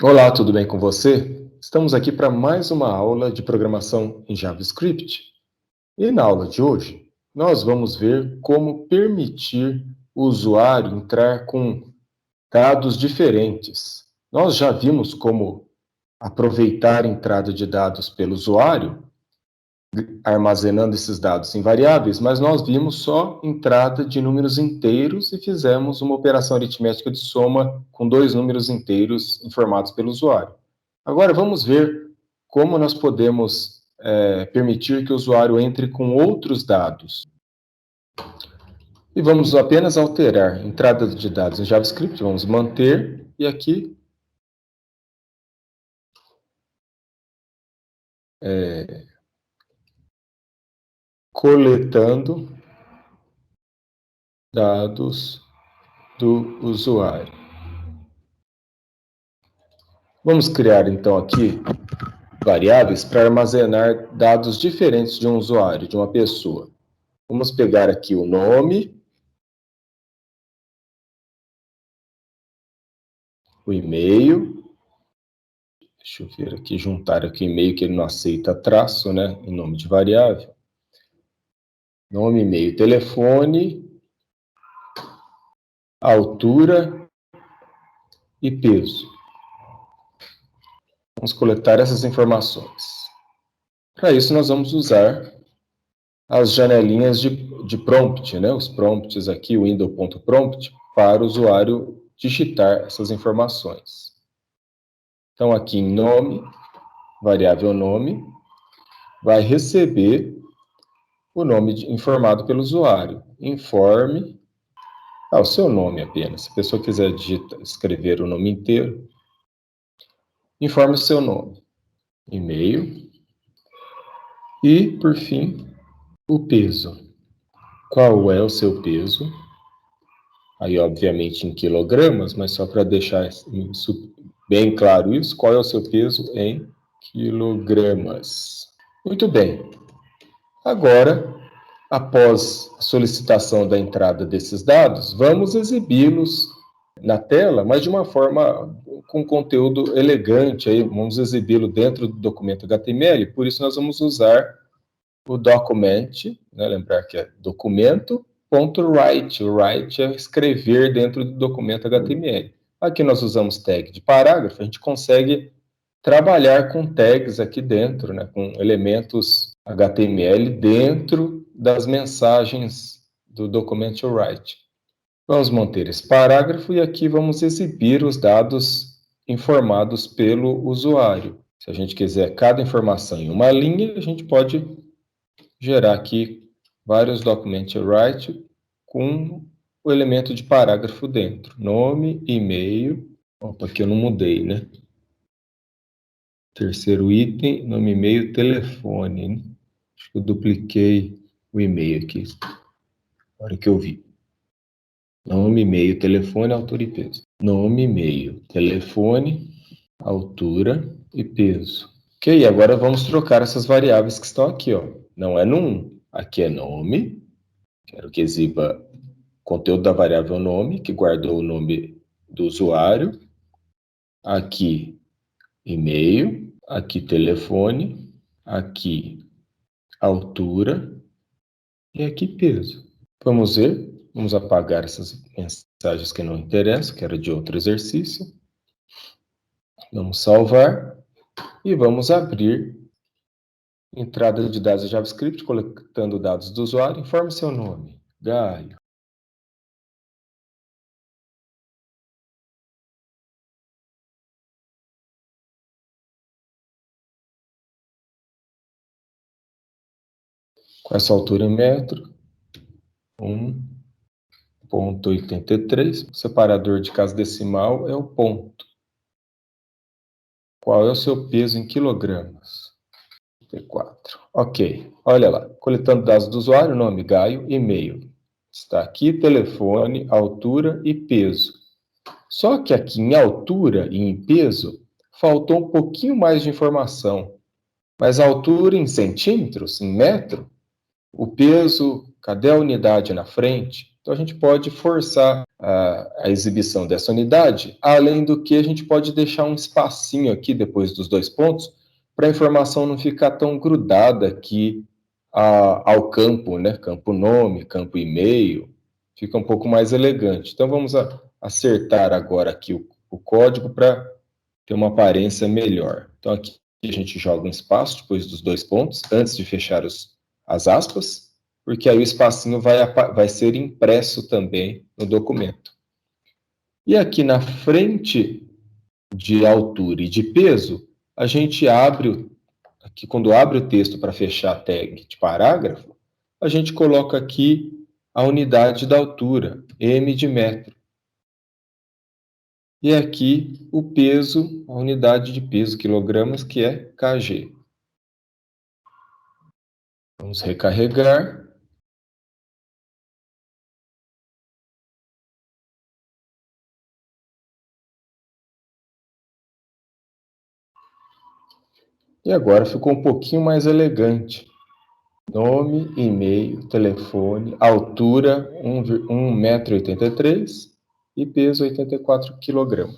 Olá, tudo bem com você? Estamos aqui para mais uma aula de programação em JavaScript. E na aula de hoje, nós vamos ver como permitir o usuário entrar com dados diferentes. Nós já vimos como aproveitar a entrada de dados pelo usuário, armazenando esses dados em variáveis, mas nós vimos só entrada de números inteiros e fizemos uma operação aritmética de soma com dois números inteiros informados pelo usuário. Agora vamos ver como nós podemos permitir que o usuário entre com outros dados. E vamos apenas alterar entrada de dados em JavaScript, vamos manter, e aqui coletando dados do usuário. Vamos criar então aqui variáveis para armazenar dados diferentes de um usuário, de uma pessoa. Vamos pegar aqui o nome, o e-mail. Deixa eu ver aqui, juntar aqui o e-mail, que ele não aceita traço, né, em nome de variável. Nome, e-mail, telefone, altura e peso. Vamos coletar essas informações. Para isso, nós vamos usar as janelinhas de prompt, né, os prompts aqui, o window.prompt, para o usuário digitar essas informações. Então, aqui em nome, variável nome, vai receber o nome informado pelo usuário. Informe, o seu nome apenas. Se a pessoa quiser escrever o nome inteiro, informe o seu nome, e-mail e, por fim, o peso. Qual é o seu peso? Aí, obviamente, em quilogramas, mas só para deixar isso bem claro isso, qual é o seu peso em quilogramas? Muito bem. Agora, após a solicitação da entrada desses dados, vamos exibi-los na tela, mas de uma forma com conteúdo elegante. Aí vamos exibi-lo dentro do documento HTML, por isso nós vamos usar o document, né, lembrar que é documento.write. O write é escrever dentro do documento HTML. Aqui nós usamos tag de parágrafo, a gente consegue trabalhar com tags aqui dentro, né, com elementos HTML dentro das mensagens do document.write. Vamos manter esse parágrafo e aqui vamos exibir os dados informados pelo usuário. Se a gente quiser cada informação em uma linha, a gente pode gerar aqui vários document.write com o elemento de parágrafo dentro. Nome, e-mail. Opa, aqui eu não mudei, né? Terceiro item, nome, e-mail, telefone. Acho que eu dupliquei o e-mail aqui. Na hora que eu vi. Nome, e-mail, telefone, altura e peso. Nome, e-mail, telefone, altura e peso. Ok, agora vamos trocar essas variáveis que estão aqui, ó. Não é num, aqui é nome. Quero que exiba o conteúdo da variável nome, que guardou o nome do usuário. Aqui, e-mail. Aqui, telefone. Aqui, altura. E aqui, peso. Vamos ver. Vamos apagar essas mensagens que não interessam, que era de outro exercício. Vamos salvar. E vamos abrir entrada de dados em JavaScript, coletando dados do usuário. Informe seu nome. Gaio. Qual é a sua altura em metro? 1,83. O separador de casa decimal é o ponto. Qual é o seu peso em quilogramas? 34. Ok. Olha lá. Coletando dados do usuário, nome, Gaio, e-mail. Está aqui telefone, altura e peso. Só que aqui em altura e em peso, faltou um pouquinho mais de informação. Mas a altura em centímetros, em metro, o peso, cadê a unidade na frente? Então, a gente pode forçar a exibição dessa unidade, além do que a gente pode deixar um espacinho aqui, depois dos 2 pontos, para a informação não ficar tão grudada aqui ao campo, né? Campo nome, campo e-mail, fica um pouco mais elegante. Então, vamos acertar agora aqui o código para ter uma aparência melhor. Então, aqui a gente joga um espaço depois dos 2 pontos, antes de fechar as aspas, porque aí o espacinho vai ser impresso também no documento. E aqui na frente de altura e de peso, a gente abre, aqui quando abre o texto para fechar a tag de parágrafo, a gente coloca aqui a unidade da altura, m de metro. E aqui o peso, a unidade de peso, quilogramas, que é kg. Vamos recarregar. E agora ficou um pouquinho mais elegante. Nome, e-mail, telefone, altura 1,83 m e peso 84 kg.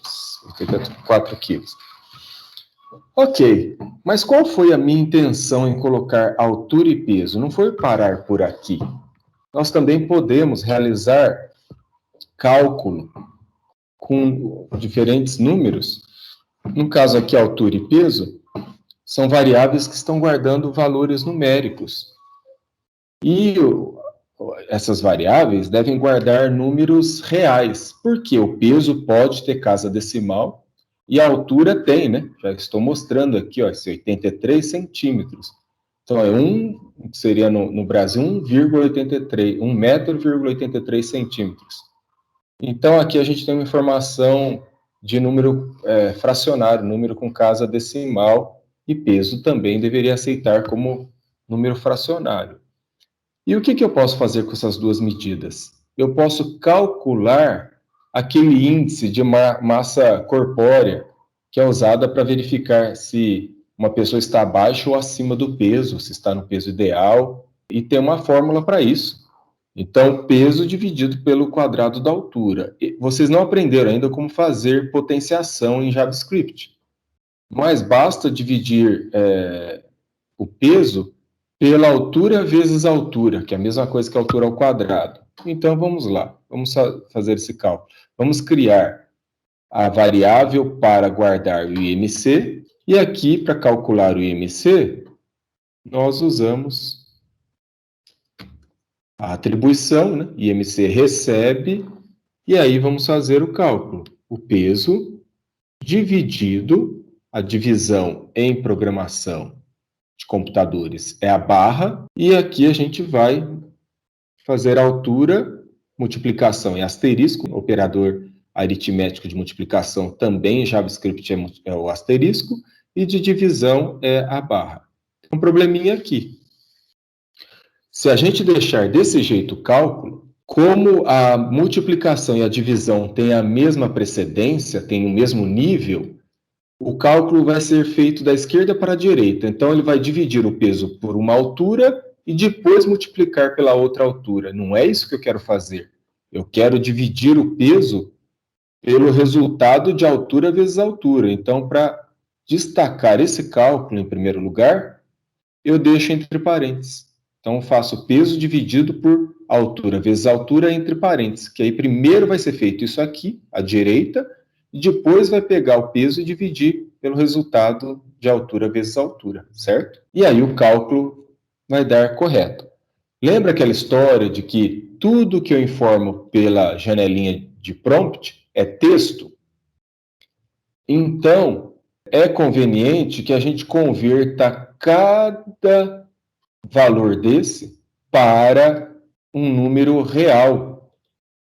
84 quilos. Ok, mas qual foi a minha intenção em colocar altura e peso? Não foi parar por aqui. Nós também podemos realizar cálculo com diferentes números. No caso aqui, altura e peso, são variáveis que estão guardando valores numéricos. E essas variáveis devem guardar números reais, porque o peso pode ter casa decimal e a altura tem, né? Já estou mostrando aqui, ó, esse 83 centímetros. Então, seria no Brasil 1,83, 1,83 centímetros. Então, aqui a gente tem uma informação de número fracionário, número com casa decimal, e peso também deveria aceitar como número fracionário. E o que eu posso fazer com essas duas medidas? Eu posso calcular aquele índice de massa corpórea que é usada para verificar se uma pessoa está abaixo ou acima do peso, se está no peso ideal, e tem uma fórmula para isso. Então, peso dividido pelo quadrado da altura. Vocês não aprenderam ainda como fazer potenciação em JavaScript, mas basta dividir o peso pela altura vezes a altura, que é a mesma coisa que a altura ao quadrado. Então, vamos lá, vamos fazer esse cálculo. Vamos criar a variável para guardar o IMC, e aqui, para calcular o IMC, nós usamos a atribuição, né? IMC recebe, e aí vamos fazer o cálculo. O peso dividido, a divisão em programação de computadores é a barra, e aqui a gente vai fazer a altura, multiplicação em asterisco, operador aritmético de multiplicação também em JavaScript é o asterisco, e de divisão é a barra. Um probleminha aqui. Se a gente deixar desse jeito o cálculo, como a multiplicação e a divisão têm a mesma precedência, têm o mesmo nível, o cálculo vai ser feito da esquerda para a direita. Então, ele vai dividir o peso por uma altura e depois multiplicar pela outra altura. Não é isso que eu quero fazer. Eu quero dividir o peso pelo resultado de altura vezes altura. Então, para destacar esse cálculo em primeiro lugar, eu deixo entre parênteses. Então, eu faço peso dividido por altura vezes altura entre parênteses, que aí primeiro vai ser feito isso aqui, à direita, e depois vai pegar o peso e dividir pelo resultado de altura vezes altura, certo? E aí o cálculo vai dar correto. Lembra aquela história de que tudo que eu informo pela janelinha de prompt é texto? Então, é conveniente que a gente converta cada valor desse para um número real.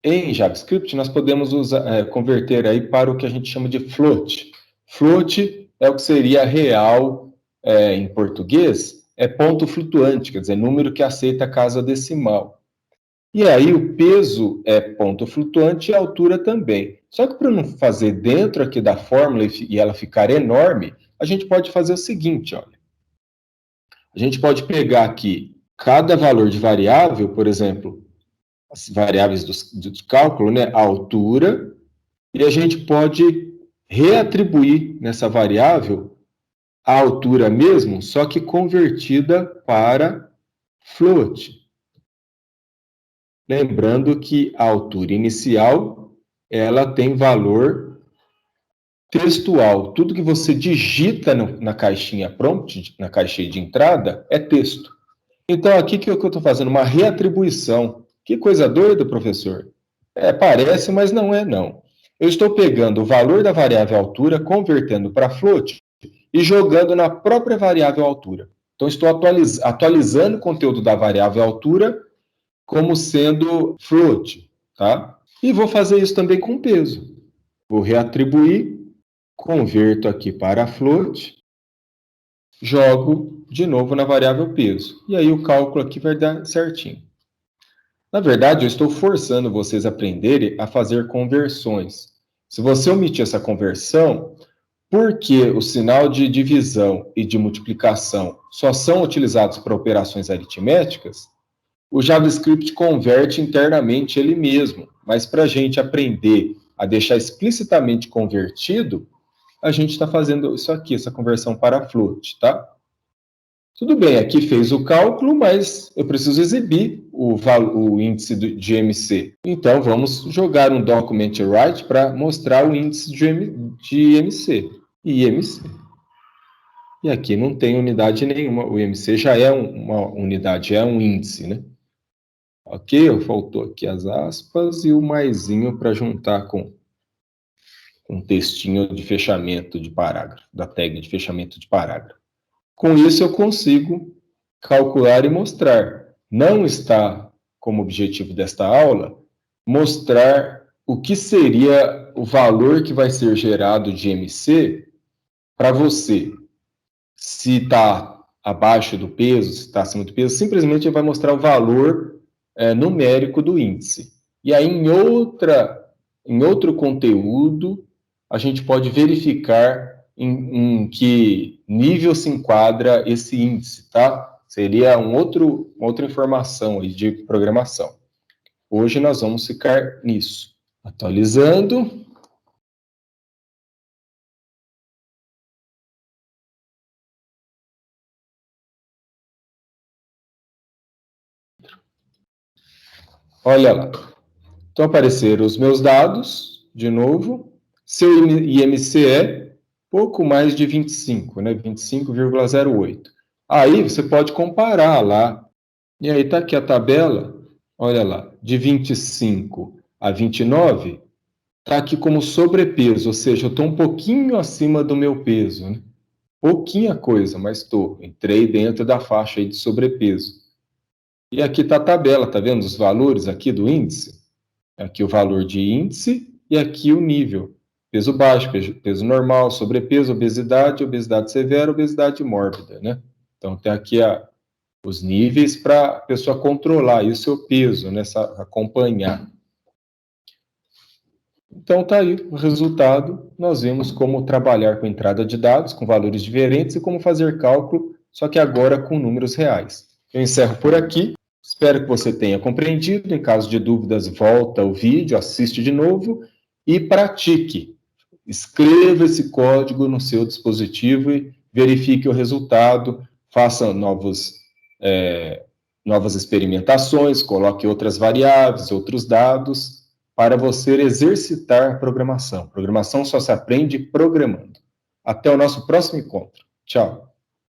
Em JavaScript, nós podemos converter aí para o que a gente chama de float. Float é o que seria real em português, é ponto flutuante, quer dizer, número que aceita casa decimal. E aí o peso é ponto flutuante e a altura também. Só que para não fazer dentro aqui da fórmula e ela ficar enorme, a gente pode fazer o seguinte, olha. A gente pode pegar aqui cada valor de variável, por exemplo, as variáveis do cálculo, né, a altura, e a gente pode reatribuir nessa variável a altura mesmo, só que convertida para float. Lembrando que a altura inicial, ela tem valor textual. Tudo que você digita na caixinha prompt, na caixinha de entrada, é texto. Então, aqui que eu estou fazendo uma reatribuição. Que coisa doida, professor. Parece, mas não é, não. Eu estou pegando o valor da variável altura, convertendo para float e jogando na própria variável altura. Então, estou atualizando o conteúdo da variável altura como sendo float, tá? E vou fazer isso também com peso. Vou reatribuir, converto aqui para float, jogo de novo na variável peso. E aí o cálculo aqui vai dar certinho. Na verdade, eu estou forçando vocês a aprenderem a fazer conversões. Se você omitir essa conversão, porque o sinal de divisão e de multiplicação só são utilizados para operações aritméticas, o JavaScript converte internamente ele mesmo. Mas para a gente aprender a deixar explicitamente convertido, a gente está fazendo isso aqui, essa conversão para float, tá? Tudo bem, aqui fez o cálculo, mas eu preciso exibir o índice de MC. Então, vamos jogar um document write para mostrar o índice de MC. IMC. E aqui não tem unidade nenhuma. O IMC já é uma unidade, é um índice, né? Ok, faltou aqui as aspas e o maisinho para juntar com um textinho de fechamento de parágrafo, da tag de fechamento de parágrafo. Com isso, eu consigo calcular e mostrar. Não está como objetivo desta aula mostrar o que seria o valor que vai ser gerado de MC para você. Se está abaixo do peso, se está acima do peso, simplesmente vai mostrar o valor numérico do índice. E aí, em outro conteúdo, a gente pode verificar em que nível se enquadra esse índice, tá? Seria outra informação aí de programação. Hoje nós vamos ficar nisso. Atualizando. Olha lá. Então apareceram os meus dados, de novo. Seu IMC é pouco mais de 25, né? 25,08. Aí você pode comparar lá. E aí está aqui a tabela, olha lá, de 25 a 29, está aqui como sobrepeso, ou seja, eu estou um pouquinho acima do meu peso, né? Pouquinha coisa, mas estou. Entrei dentro da faixa aí de sobrepeso. E aqui está a tabela, tá vendo os valores aqui do índice? Aqui o valor de índice e aqui o nível. Peso baixo, peso normal, sobrepeso, obesidade, obesidade severa, obesidade mórbida, né? Então tem aqui os níveis para a pessoa controlar e o seu peso, né? Acompanhar. Então tá aí o resultado. Nós vimos como trabalhar com entrada de dados, com valores diferentes e como fazer cálculo, só que agora com números reais. Eu encerro por aqui. Espero que você tenha compreendido. Em caso de dúvidas, volta o vídeo, assiste de novo e pratique. Escreva esse código no seu dispositivo e verifique o resultado. Faça novas experimentações, coloque outras variáveis, outros dados, para você exercitar a programação. Programação só se aprende programando. Até o nosso próximo encontro. Tchau.